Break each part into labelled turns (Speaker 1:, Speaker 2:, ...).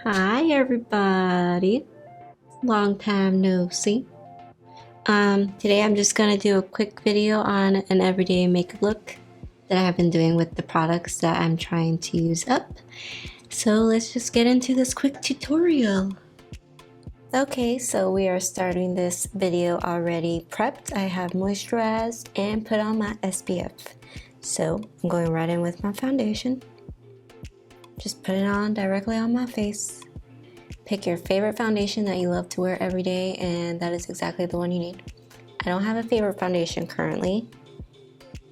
Speaker 1: Hi everybody. Long time no see. Today I'm just gonna do a quick video on an everyday makeup look that I have been doing with the products that I'm trying to use up. So let's just get into this quick tutorial. Okay, so we are starting this video already prepped. I have moisturized and put on my SPF. So I'm going right in with my foundation. Just put it on directly on my face. Pick your favorite foundation that you love to wear every day, and that is exactly the one you need. I don't have a favorite foundation currently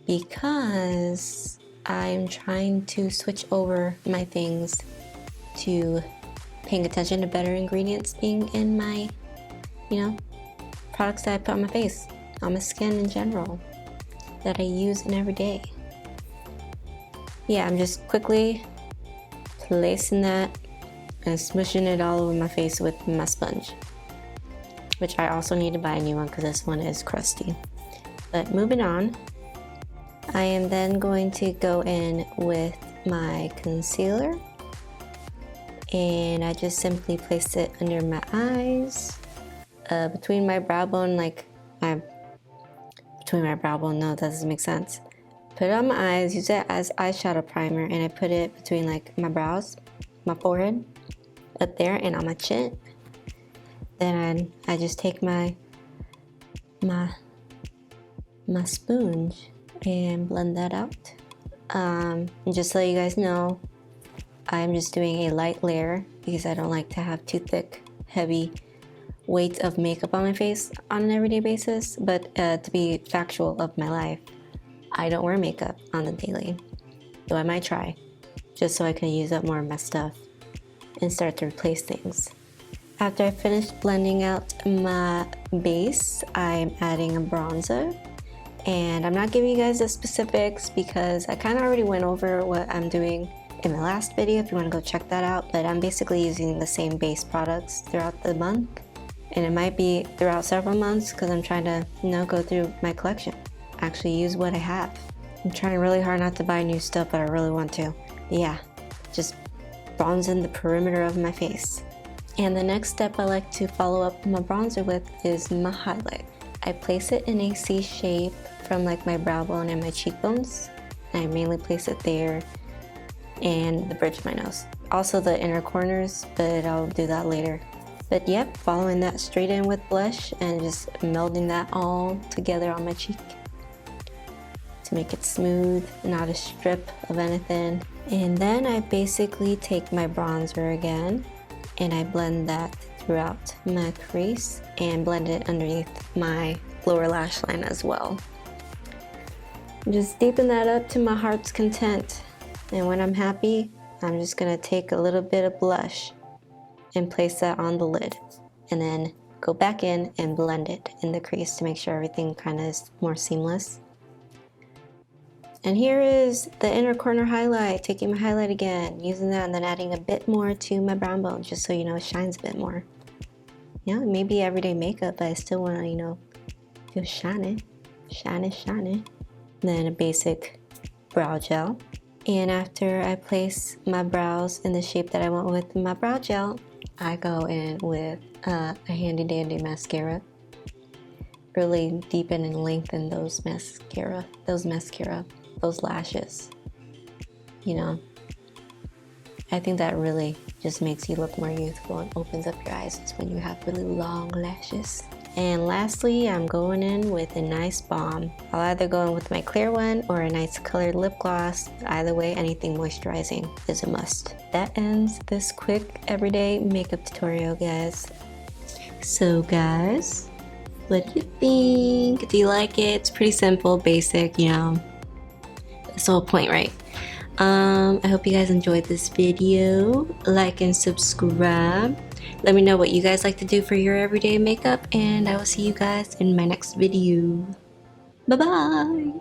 Speaker 1: because I'm trying to switch over my things to paying attention to better ingredients being in my, products that I put on my face, on my skin in general, that I use in every day. Yeah, I'm just quickly placing that and smooshing it all over my face with my sponge, which I also need to buy a new one because this one is crusty. But moving on, I am then going to go in with my concealer, and I just simply place it under my eyes, between my brow bone, between my brow bone, no, that doesn't make sense. Put it on my eyes, use it as eyeshadow primer, and I put it between my brows, my forehead, up there, and on my chin. Then I just take my sponge and blend that out. And just so you guys know, I'm just doing a light layer because I don't like to have too thick, heavy weight of makeup on my face on an everyday basis. But to be factual of my life, I don't wear makeup on the daily, though I might try, just so I can use up more of my stuff and start to replace things. After I finish blending out my base, I'm adding a bronzer, and I'm not giving you guys the specifics because I kind of already went over what I'm doing in my last video if you want to go check that out. But I'm basically using the same base products throughout the month, and it might be throughout several months because I'm trying to go through my collection, actually use what I have. I'm trying really hard not to buy new stuff, but I really want to. But yeah, just bronzing the perimeter of my face. And the next step I like to follow up my bronzer with is my highlight. I place it in a C shape from my brow bone and my cheekbones. I mainly place it there and the bridge of my nose. Also the inner corners, but I'll do that later. But yep, following that straight in with blush and just melding that all together on my cheek to make it smooth, not a strip of anything. And then I basically take my bronzer again and I blend that throughout my crease and blend it underneath my lower lash line as well. Just deepen that up to my heart's content. And when I'm happy, I'm just gonna take a little bit of blush and place that on the lid, and then go back in and blend it in the crease to make sure everything kind of is more seamless. And here is the inner corner highlight, taking my highlight again, using that and then adding a bit more to my brow bone just so it shines a bit more. Maybe everyday makeup, but I still want to, feel shiny. Then a basic brow gel. And after I place my brows in the shape that I want with my brow gel, I go in with a handy dandy mascara. Really deepen and lengthen those lashes. I think that really just makes you look more youthful and opens up your eyes when you have really long lashes. And lastly, I'm going in with a nice balm. I'll either go in with my clear one or a nice colored lip gloss. Either way, anything moisturizing is a must. That ends this quick everyday makeup tutorial, guys. So guys, what do you think? Do you like it? It's pretty simple, basic, That's the whole point, right? I hope you guys enjoyed this video. Like and subscribe. Let me know what you guys like to do for your everyday makeup, and I will see you guys in my next video. Bye bye.